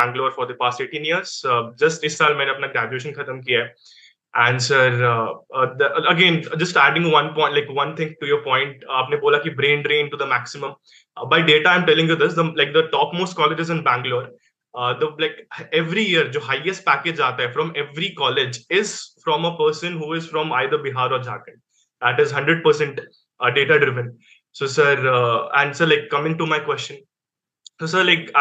Bangalore for the past 18 years. Just इस साल मैंने अपना ग्रेजुएशन खत्म किया है. And sir, again, just adding one point, like one thing to your point, आपने बोला कि brain drain to the maximum. By data, I'm telling you this, the topmost colleges in Bangalore, the like every year, जो highest package आता है from every college is from a person who is from either Bihar or Jharkhand. That is 100% data driven. So sir, and sir, like coming to my question. तो sir like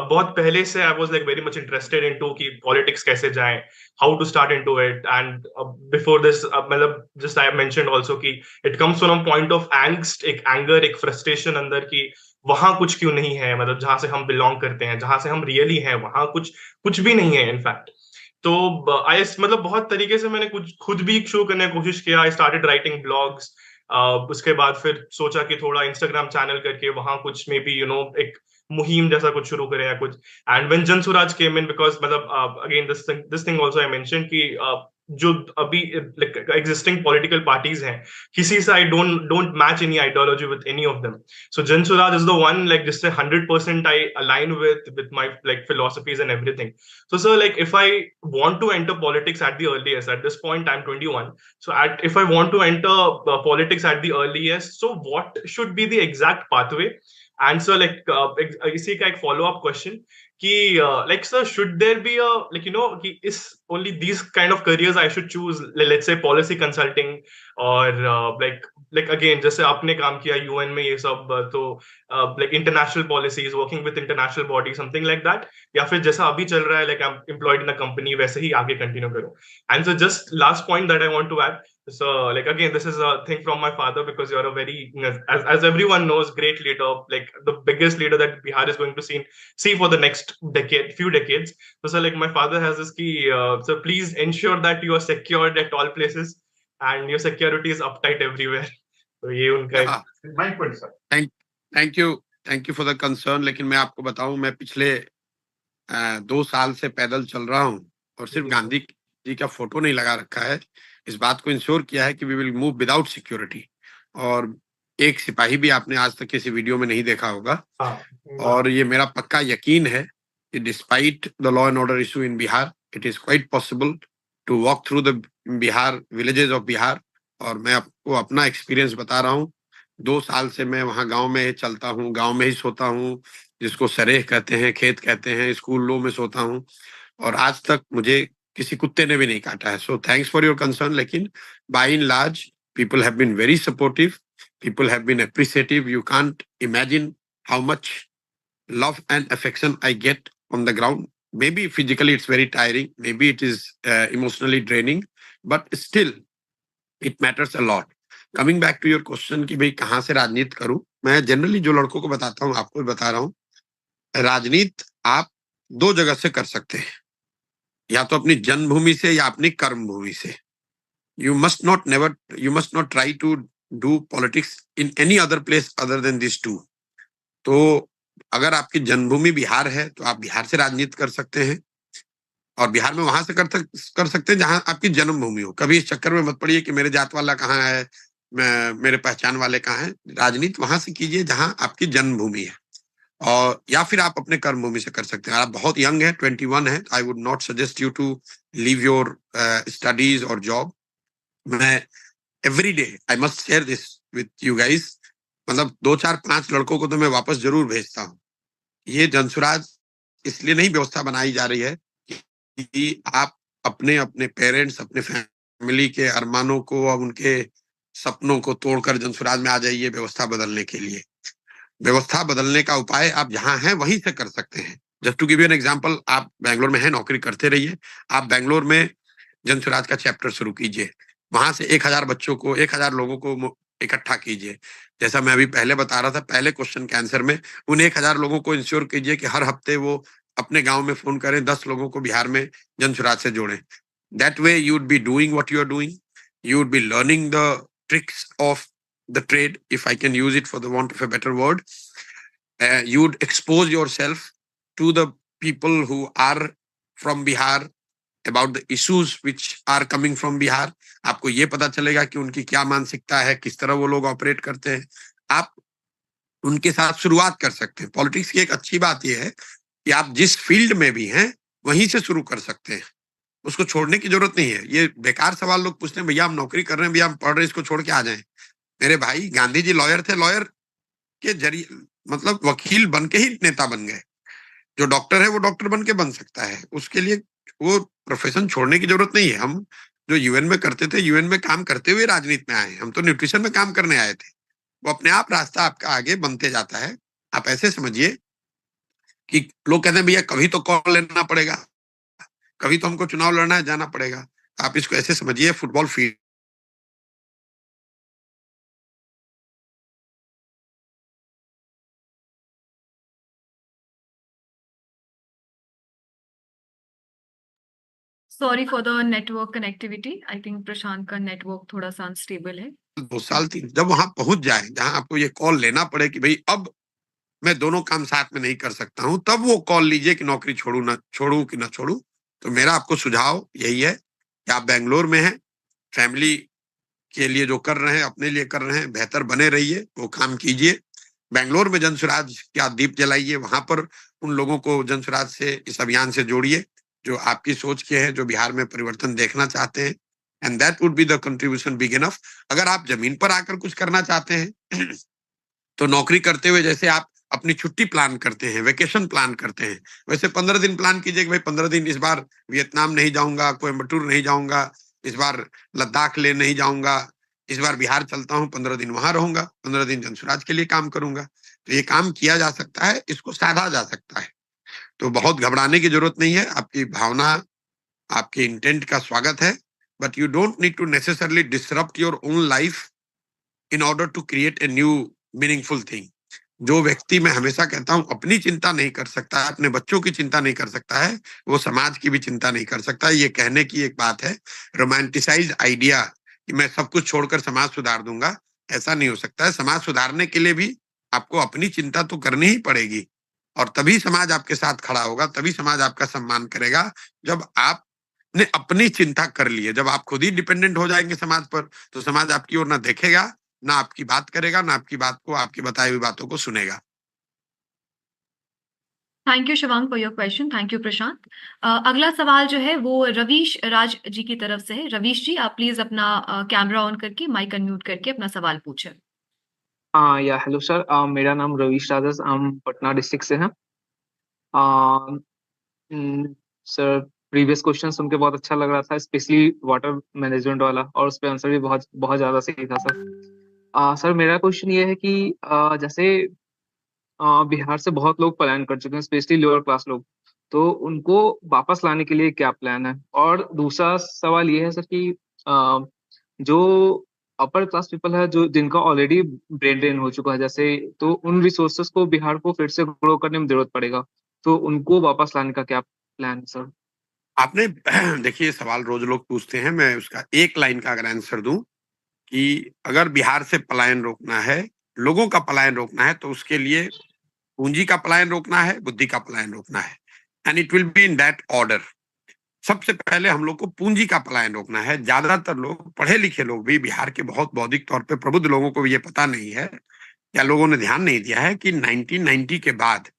बहुत पहले से I was like very much interested into कि politics कैसे जाए, how to start into it. And before this मतलब just I mentioned also कि it comes from point of angst, एक एंगर, एक फ्रस्ट्रेशन अंदर की वहां कुछ क्यों नहीं है, मतलब जहां से हम बिलोंग करते हैं, जहां से हम रियली हैं, वहां कुछ कुछ भी नहीं है इनफैक्ट. तो आई मतलब बहुत तरीके से मैंने कुछ खुद भी शुरू करने की कोशिश किया. I started writing blogs. उसके बाद फिर सोचा कि थोड़ा इंस्टाग्राम चैनल करके वहां कुछ मे बी एक मुहिम जैसा कुछ शुरू करें या कुछ. And when Jan Swaraj came in, because मतलब again this thing also I mention कि जो अभी एग्जिस्टिंग पॉलिटिकल पार्टीज हैं, किसी से I don't match any ideology with any of them. So Jan Swaraj is the one like जिससे 100% I align with my like philosophies and everything. So, sir, like if I want to enter politics at the earliest, at this point, I'm 21. So, if I want to enter politics at the earliest, so what should be the exact pathway? And so, like, इसी का एक follow-up question कि like, sir, should there be a like कि is only these kind of careers I should choose? Let's say policy consulting or like again जैसे आपने काम किया UN में ये सब, तो like international policies, working with international bodies, something like that. या फिर जैसा अभी चल रहा है like I'm employed in a company, वैसे ही आगे continue करो. And so just last point that I want to add. So like again, this is a thing from my father, because you're a very, as everyone knows, great leader, like the biggest leader that Bihar is going to see for the next few decades. So like my father has this key, so please ensure that you are secured at all places and your security is uptight everywhere. तो ये उनका my point, sir. Thank you for the concern. लेकिन मैं आपको बताऊं, मैं पिछले 2 साल से पैदल चल रहा हूं और सिर्फ गांधी जी का फोटो नहीं लगा रखा है. इस बात को इंश्योर किया है कि we will move without security. और एक सिपाही भी आपने आज तक किसी वीडियो में नहीं देखा होगा. और ये मेरा पक्का यकीन है कि despite the law and order issue in Bihar, it is quite possible to walk through the Bihar villages of Bihar. और मैं आपको अपना एक्सपीरियंस बता रहा हूँ. 2 साल से मैं वहाँ गांव में चलता हूँ, गांव में ही सोता हूँ, जिसको सरेह कहते हैं, खेत कहते हैं, स्कूलों में सोता हूँ, और आज तक मुझे किसी कुत्ते ने भी नहीं काटा है. So thanks for your concern. लेकिन by in large people have been very supportive, people have been appreciative. You can't imagine how much love and affection I get on the ground. Maybe physically it's very tiring, maybe it is emotionally draining, but still it matters a lot. Coming back to your question कि भाई कहाँ से राजनीति करूं, मैं generally जो लड़कों को बताता हूं आपको भी बता रहा हूं. राजनीति आप 2 जगह से कर सकते हैं, या तो अपनी जन्मभूमि से या अपनी कर्म भूमि से. you must not try to do politics in any other place other than these two. तो अगर आपकी जन्मभूमि बिहार है तो आप बिहार से राजनीति कर सकते हैं, और बिहार में वहां से कर सकते हैं जहां आपकी जन्मभूमि हो. कभी इस चक्कर में मत पड़िए कि मेरे जात वाला कहाँ है, मेरे पहचान वाले कहाँ हैं. राजनीति वहां से कीजिए जहां आपकी जन्मभूमि है, और या फिर आप अपने कर्म भूमि से कर सकते हैं. आप बहुत यंग है, 21 है. I would not suggest you to leave your studies और जॉब. मैं every day I must share this with you guys, मतलब 2 4 5 लड़कों को तो मैं वापस जरूर भेजता हूँ. ये जनसुराज इसलिए नहीं व्यवस्था बनाई जा रही है कि आप अपने अपने पेरेंट्स, अपने फैमिली के अरमानों को और उनके सपनों को तोड़कर जनसुराज में आ जाइए व्यवस्था बदलने के लिए. व्यवस्था बदलने का उपाय आप जहां हैं वहीं से कर सकते हैं. Just to give you an example, आप बैंगलोर में हैं, नौकरी करते रहिए. आप बैंगलोर में जनसुराज का चैप्टर शुरू कीजिए. वहां से 1000 बच्चों को, 1000 लोगों को इकट्ठा कीजिए. जैसा मैं अभी पहले बता रहा था, पहले क्वेश्चन के आंसर में, उन 1000 लोगों को इंश्योर कीजिए कि हर हफ्ते वो अपने गांव में फोन करें, 10 लोगों को बिहार में जनसुराज से जोड़ें. That way you would be doing what you are doing. You would be learning the tricks of the trade, if I can use it for the want of a better word. You would expose yourself to the people who are from Bihar about the issues which are coming from Bihar. आपको ये पता चलेगा कि उनकी क्या मानसिकता है, किस तरह वो लोग ऑपरेट करते हैं. आप उनके साथ शुरुआत कर सकते हैं. पॉलिटिक्स की एक अच्छी बात यह है कि आप जिस फील्ड में भी हैं वहीं से शुरू कर सकते हैं, उसको छोड़ने की जरूरत नहीं है। ये बेकार सवाल लोग पूछते हैं, भैया हम नौकरी कर रहे हैं, भैया हम पढ़ रहे हैं, इसको छोड़ के आ जाएं। मेरे भाई गांधी जी लॉयर थे, लॉयर के जरिए मतलब वकील बन के ही नेता बन गए। जो डॉक्टर है वो डॉक्टर बन के बन सकता है, उसके लिए वो प्रोफेशन छोड़ने की जरूरत नहीं है। हम जो यूएन में करते थे, यूएन में काम करते हुए राजनीति में आए, हम तो न्यूट्रिशन में काम करने आए थे। वो अपने आप रास्ता आपका आगे बनते जाता है। आप ऐसे समझिए कि लोग कहते हैं भैया कभी तो कॉल लेना पड़ेगा, कभी तो हमको चुनाव लड़ना है, जाना पड़ेगा। आप इसको ऐसे समझिए, football field sorry for the network connectivity. I think Prashant का नेटवर्क थोड़ा सा अनस्टेबल है। 2 साल 3, जब वहां पहुंच जाए जहां आपको ये कॉल लेना पड़े कि भाई अब मैं दोनों काम साथ में नहीं कर सकता हूं, तब वो कॉल लीजिए कि नौकरी छोड़ू कि ना छोड़ू। तो मेरा आपको सुझाव यही है कि आप बेंगलोर में हैं, फैमिली के लिए जो कर रहे हैं, अपने लिए कर रहे हैं, बेहतर बने रहिए, वो काम कीजिए। बेंगलोर में जनसुराज का दीप जलाइए, वहां पर उन लोगों को जनसुराज से, इस अभियान से जोड़िए जो आपकी सोच के हैं, जो बिहार में परिवर्तन देखना चाहते हैं। And that would be the contribution big enough. अगर आप जमीन पर आकर कुछ करना चाहते हैं तो नौकरी करते हुए जैसे आप अपनी छुट्टी प्लान करते हैं, वेकेशन प्लान करते हैं, वैसे 15 दिन प्लान कीजिए कि भाई 15 दिन इस बार वियतनाम नहीं जाऊंगा, कोयम्बटूर नहीं जाऊंगा, इस बार लद्दाख ले नहीं जाऊंगा, इस बार बिहार चलता हूँ, 15 दिन वहां रहूंगा, 15 दिन जनसुराज के लिए काम करूंगा। तो ये काम किया जा सकता है, इसको साधा जा सकता है। तो बहुत घबराने की जरूरत नहीं है। आपकी भावना, आपके इंटेंट का स्वागत है, but you don't need to necessarily disrupt your own life in order to create a new meaningful thing. जो व्यक्ति, मैं हमेशा कहता हूं, अपनी चिंता नहीं कर सकता है, अपने बच्चों की चिंता नहीं कर सकता है, वो समाज की भी चिंता नहीं कर सकता। ये कहने की एक बात है, रोमांटिसाइज आइडिया कि मैं सब कुछ छोड़कर समाज सुधार दूंगा, ऐसा नहीं हो सकता है। समाज सुधारने के लिए भी आपको अपनी चिंता तो करनी ही पड़ेगी, और तभी समाज आपके साथ खड़ा होगा, तभी समाज आपका सम्मान करेगा। जब आपने अपनी चिंता कर ली है, जब आप खुद ही डिपेंडेंट हो जाएंगे समाज पर, तो समाज आपकी ओर ना देखेगा, ना आपकी बात करेगा, ना आपकी बात को, आपकी बताई हुई बातों को सुनेगा। Thank you Shivang for your question. Thank you Prashant. अगला सवाल जो है वो रवीश राज जी की तरफ से है। रवीश जी, आप प्लीज अपना कैमरा ऑन करके माइक अनम्यूट करके अपना सवाल पूछें। या हेलो सर, मेरा नाम रवीश राजस, हम पटना डिस्ट्रिक्ट से हैं। सर, प्रीवियस क्वेश्चन सुन के बहुत अच्छा लग रहा था, स्पेशली वाटर मैनेजमेंट वाला, और उस पर आंसर भी बहुत बहुत ज़्यादा सही था सर। सर, मेरा क्वेश्चन ये है कि जैसे बिहार से बहुत लोग पलायन कर चुके हैं, स्पेशली लोअर क्लास लोग, तो उनको वापस लाने के लिए क्या प्लान है? और दूसरा सवाल ये है सर कि जो अपर क्लास पीपल है, जो जिनका ऑलरेडी ब्रेन ड्रेन हो चुका है जैसे, तो उन रिसोर्सेज को बिहार को फिर से ग्रो करने में जरूरत पड़ेगा, तो उनको वापस लाने का क्या प्लान है सर? आपने देखिए, सवाल रोज लोग पूछते हैं, मैं उसका एक लाइन का अगर आंसर दूं कि अगर बिहार से पलायन रोकना है, लोगों का पलायन रोकना है, तो उसके लिए पूंजी का पलायन रोकना है, बुद्धि का पलायन रोकना है, and it will be in that order. सबसे पहले हम लोग को पूंजी का पलायन रोकना है। ज्यादातर लोग, पढ़े लिखे लोग भी, बिहार के बहुत बौद्धिक तौर पे प्रबुद्ध लोगों को भी ये पता नहीं है, या लोगों ने ध्यान नहीं दिया है कि 1990 के बाद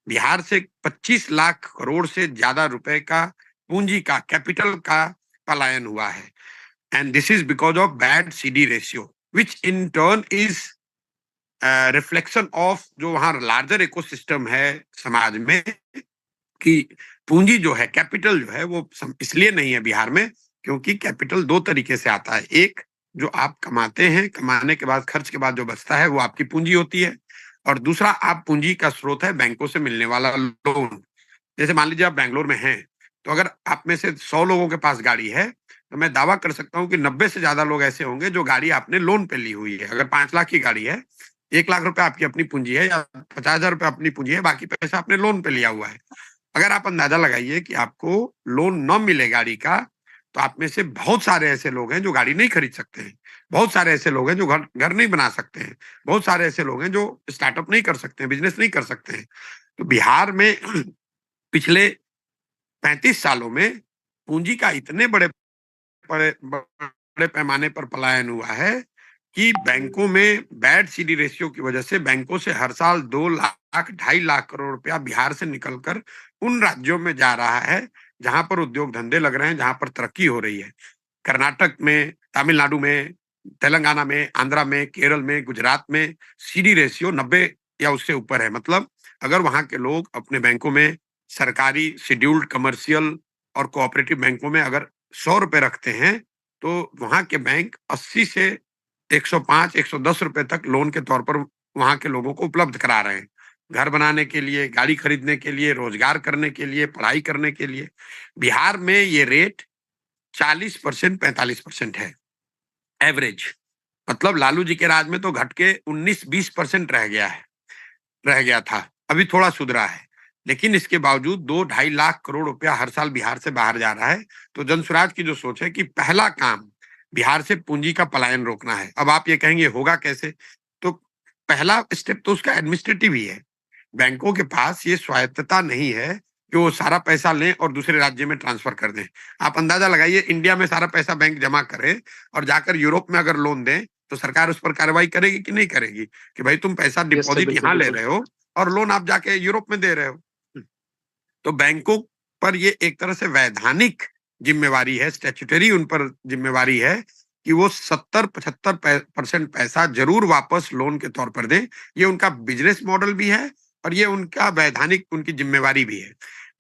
बिहार से 25 लाख करोड़ से ज्यादा रुपए का पूंजी का, कैपिटल का पलायन हुआ है। And this is because of bad CD ratio, which in turn is reflection of जो वहां लार्जर इकोसिस्टम है समाज में, कि पूंजी जो है, कैपिटल जो है, वो इसलिए नहीं है बिहार में क्योंकि कैपिटल दो तरीके से आता है। एक, जो आप कमाते हैं, कमाने के बाद, खर्च के बाद जो बचता है, वो आपकी पूंजी होती है। और दूसरा, आप पूंजी का स्रोत है बैंकों से मिलने वाला लोन। जैसे मान लीजिए आप बैंगलोर में हैं, तो अगर आप में से 100 लोगों के पास गाड़ी है, तो मैं दावा कर सकता हूं कि 90 से ज्यादा लोग ऐसे होंगे जो गाड़ी आपने लोन पे ली हुई है। अगर 5 लाख की गाड़ी है, 1 लाख रुपए आपकी अपनी पूंजी है, या 50,000 रुपए अपनी पूंजी है, बाकी पैसा आपने लोन पे लिया हुआ है। अगर आप अंदाजा लगाइए कि आपको लोन न मिले गाड़ी का, तो आप में से बहुत सारे ऐसे लोग हैं जो गाड़ी नहीं खरीद सकते हैं, बहुत सारे ऐसे लोग हैं जो घर घर नहीं बना सकते हैं, बहुत सारे ऐसे लोग हैं जो स्टार्टअप नहीं कर सकते हैं, बिजनेस नहीं कर सकते हैं। तो बिहार में पिछले 35 सालों में पूंजी का इतने बड़े बड़े बड़े पैमाने पर पलायन हुआ है कि बैंकों में बैड सीडी रेशियो की वजह से बैंकों से हर साल 2 लाख 2.5 लाख करोड़ रुपया बिहार से निकलकर उन राज्यों में जा रहा है जहां पर उद्योग धंधे लग रहे हैं, जहां पर तरक्की हो रही है। कर्नाटक में, तमिलनाडु में, तेलंगाना में, आंध्रा में, केरल में, गुजरात में सीडी रेशियो 90 या उससे ऊपर है। मतलब अगर वहां के लोग अपने बैंकों में, सरकारी शेड्यूल्ड कमर्शियल और कोऑपरेटिव बैंकों में अगर 100 रुपए रखते हैं तो वहां के बैंक 80 से 105, 110 रुपए तक लोन के तौर पर वहां के लोगों को उपलब्ध करा रहे हैं, घर बनाने के लिए, गाड़ी खरीदने के लिए, रोजगार करने के लिए, पढ़ाई करने के लिए। बिहार में ये रेट 40%, 45% है एवरेज। मतलब लालू जी के राज में तो घट के 19-20% रह गया था, अभी थोड़ा सुधरा है। लेकिन इसके बावजूद 2-2.5 लाख करोड़ रुपया हर साल बिहार से बाहर जा रहा है। तो जनसुराज की जो सोच है कि पहला काम बिहार से पूंजी का पलायन रोकना है। अब आप ये कहेंगे होगा कैसे? तो पहला स्टेप तो उसका एडमिनिस्ट्रेटिव ही है। बैंकों के पास ये स्वायत्तता नहीं है कि वो सारा पैसा लें और दूसरे राज्य में ट्रांसफर कर दें। आप अंदाजा लगाइए, इंडिया में सारा पैसा बैंक जमा करे और जाकर यूरोप में अगर लोन दें तो सरकार उस पर कार्रवाई करेगी कि नहीं करेगी कि भाई तुम पैसा डिपॉजिट बिल्कुल यहाँ ले बिल्कुल। रहे हो और लोन आप जाके यूरोप में दे रहे हो। तो बैंकों पर ये एक तरह से वैधानिक जिम्मेवारी है, स्टैट्यूटरी उन पर जिम्मेवारी है कि वो 70-75% पैसा जरूर वापस लोन के तौर पर दें। ये उनका बिजनेस मॉडल भी है और ये उनका वैधानिक उनकी जिम्मेवारी भी है।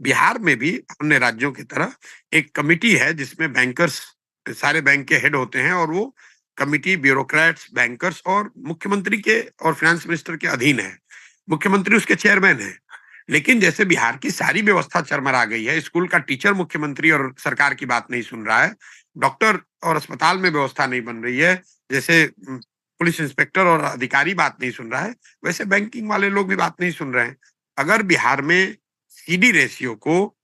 बिहार में भी अन्य राज्यों की तरह एक कमिटी है जिसमें बैंकर्स, सारे बैंक के हेड होते हैं और वो कमिटी ब्यूरोक्रेट्स, बैंकर्स और मुख्यमंत्री के और फाइनेंस मिनिस्टर के अधीन है। मुख्यमंत्री उसके चेयरमैन है। लेकिन जैसे बिहार की सारी व्यवस्था चरमरा गई है, स्कूल का टीचर मुख्यमंत्री और सरकार की बात नहीं सुन रहा है, डॉक्टर और अस्पताल में व्यवस्था नहीं बन रही है, जैसे पुलिस इंस्पेक्टर और अधिकारी बात नहीं सुन रहा है, वैसे बैंकिंग वाले लोग भी बात नहीं सुन रहे हैं। अगर बिहार में सीडी रेशियो को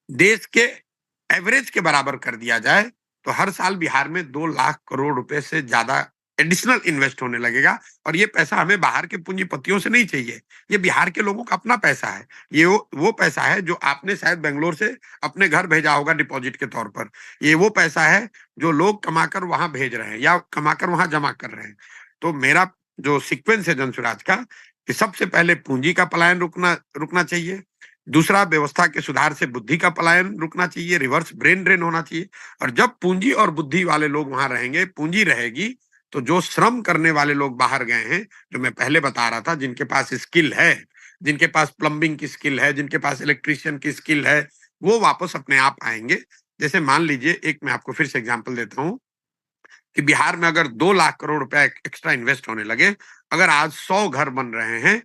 देश के एवरेज के बराबर कर दिया जाए तो हर साल बिहार में 2 लाख करोड़ रुपए से ज्यादा एडिशनल इन्वेस्ट होने लगेगा। और ये पैसा हमें बाहर के पूंजीपतियों से नहीं चाहिए, ये बिहार के लोगों का अपना पैसा है। ये वो पैसा है जो आपने शायद बेंगलोर से अपने घर भेजा होगा डिपॉजिट के तौर पर। ये वो पैसा है जो लोग कमाकर वहां भेज रहे हैं या कमाकर वहां जमा कर रहे हैं। तो मेरा जो सीक्वेंस है जनसुराज का कि सबसे पहले पूंजी का पलायन रुकना चाहिए, दूसरा व्यवस्था के सुधार से बुद्धि का पलायन रुकना चाहिए, रिवर्स ब्रेन ड्रेन होना चाहिए। और जब पूंजी और बुद्धि वाले लोग वहां रहेंगे, पूंजी रहेगी, तो जो श्रम करने वाले लोग बाहर गए हैं, जो मैं पहले बता रहा था, जिनके पास स्किल है, जिनके पास प्लम्बिंग की स्किल है, जिनके पास इलेक्ट्रिशियन की स्किल है, वो वापस अपने आप आएंगे। जैसे मान लीजिए, एक मैं आपको फिर से एग्जांपल देता हूं कि बिहार में अगर 2 लाख करोड़ रुपया एक्स्ट्रा इन्वेस्ट होने लगे, अगर आज 100 घर बन रहे हैं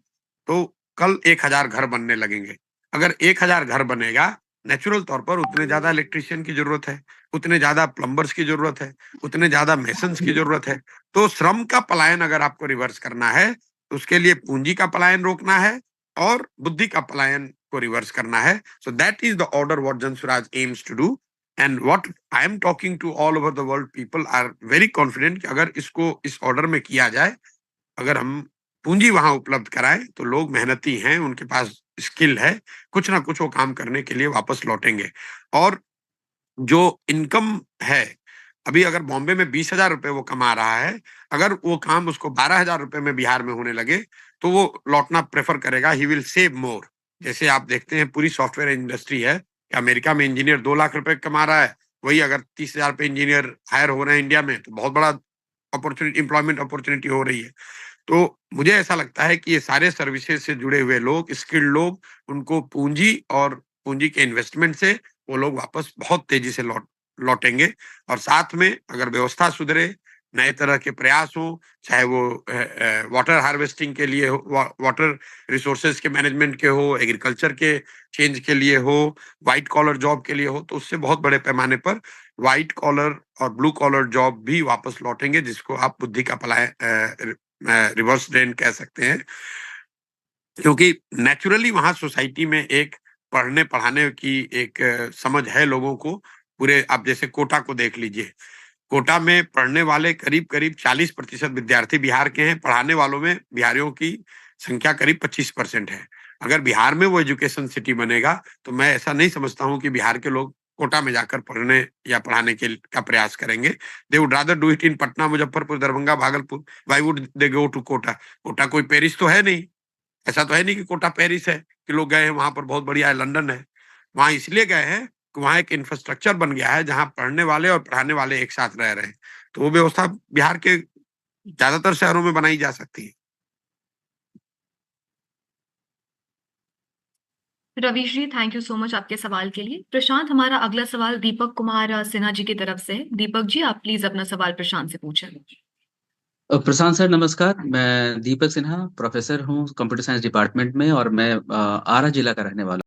तो कल 1000 घर बनने लगेंगे। अगर 1000 घर बनेगा, नेचुरल तौर पर उतने ज्यादा इलेक्ट्रिशियन की जरूरत है, उतने ज्यादा प्लम्बर्स की जरूरत है, उतने ज्यादा मेसन्स की जरूरत है। तो श्रम का पलायन अगर आपको रिवर्स करना है तो उसके लिए पूंजी का पलायन रोकना है और बुद्धि का पलायन को रिवर्स करना है। So that is the order what Jan Suraaj aims to do and what I am talking to all over the world. People are very confident कि अगर इसको इस ऑर्डर में किया जाए, अगर हम पूंजी वहां उपलब्ध कराएं तो लोग मेहनती हैं, उनके पास स्किल है, कुछ ना कुछ वो काम करने के लिए वापस लौटेंगे। और जो इनकम है, अभी अगर बॉम्बे में 20,000 रुपए वो कमा रहा है, अगर वो काम उसको 12,000 रुपए में बिहार में होने लगे तो वो लौटना प्रेफर करेगा, ही विल सेव मोर। जैसे आप देखते हैं पूरी सॉफ्टवेयर इंडस्ट्री है कि अमेरिका में इंजीनियर 2 लाख रुपए कमा रहा है, वही अगर 30,000 पे इंजीनियर हायर हो रहे हैं इंडिया में, तो बहुत बड़ा अपॉर्चुनिटी, एम्प्लॉयमेंट अपॉर्चुनिटी हो रही है। तो मुझे ऐसा लगता है कि ये सारे सर्विसेज से जुड़े हुए लोग, स्किल्ड लोग, उनको पूंजी और पूंजी के इन्वेस्टमेंट से वो लोग वापस बहुत तेजी से लौटेंगे। और साथ में अगर व्यवस्था सुधरे, नए तरह के प्रयास हो, चाहे वो वाटर हार्वेस्टिंग के लिए हो, वाटर रिसोर्सेज के मैनेजमेंट के हो, एग्रीकल्चर के चेंज के लिए हो, व्हाइट कॉलर जॉब के लिए हो, तो उससे बहुत बड़े पैमाने पर व्हाइट कॉलर और ब्लू कॉलर जॉब भी वापस लौटेंगे, जिसको आप बुद्धि का पलायन, रिवर्स ड्रेन कह सकते हैं। क्योंकि नेचुरली वहां सोसाइटी में एक पढ़ने पढ़ाने की एक समझ है लोगों को। पूरे आप जैसे कोटा को देख लीजिए, कोटा में पढ़ने वाले करीब करीब 40% विद्यार्थी बिहार के हैं, पढ़ाने वालों में बिहारियों की संख्या करीब 25% है। अगर बिहार में वो एजुकेशन सिटी बनेगा तो मैं ऐसा नहीं समझता हूं कि बिहार के लोग कोटा में जाकर पढ़ने या पढ़ाने का प्रयास करेंगे। They would rather do it in Patna, Muzaffarpur, Darbhanga, Bhagalpur. Why would they go to Kota? Kota कोई पेरिस तो है नहीं, ऐसा तो है नहीं कि कोटा पेरिस है कि लोग गए हैं वहां पर बहुत बढ़िया है, लंदन है। वहां इसलिए गए हैं कि वहां एक इंफ्रास्ट्रक्चर बन गया है जहां पढ़ने वाले और पढ़ाने वाले एक साथ रह रहे हैं। तो वो व्यवस्था बिहार के ज्यादातर शहरों में बनाई जा सकती है। रवीश जी, थैंक यू सो मच आपके सवाल के लिए। प्रशांत, हमारा अगला सवाल दीपक कुमार सिन्हा जी की तरफ से है। दीपक जी, आप प्लीज अपना सवाल प्रशांत से पूछें। प्रशांत सर नमस्कार, मैं दीपक सिन्हा प्रोफेसर हूँ कंप्यूटर साइंस डिपार्टमेंट में और मैं आरा जिला का रहने वाला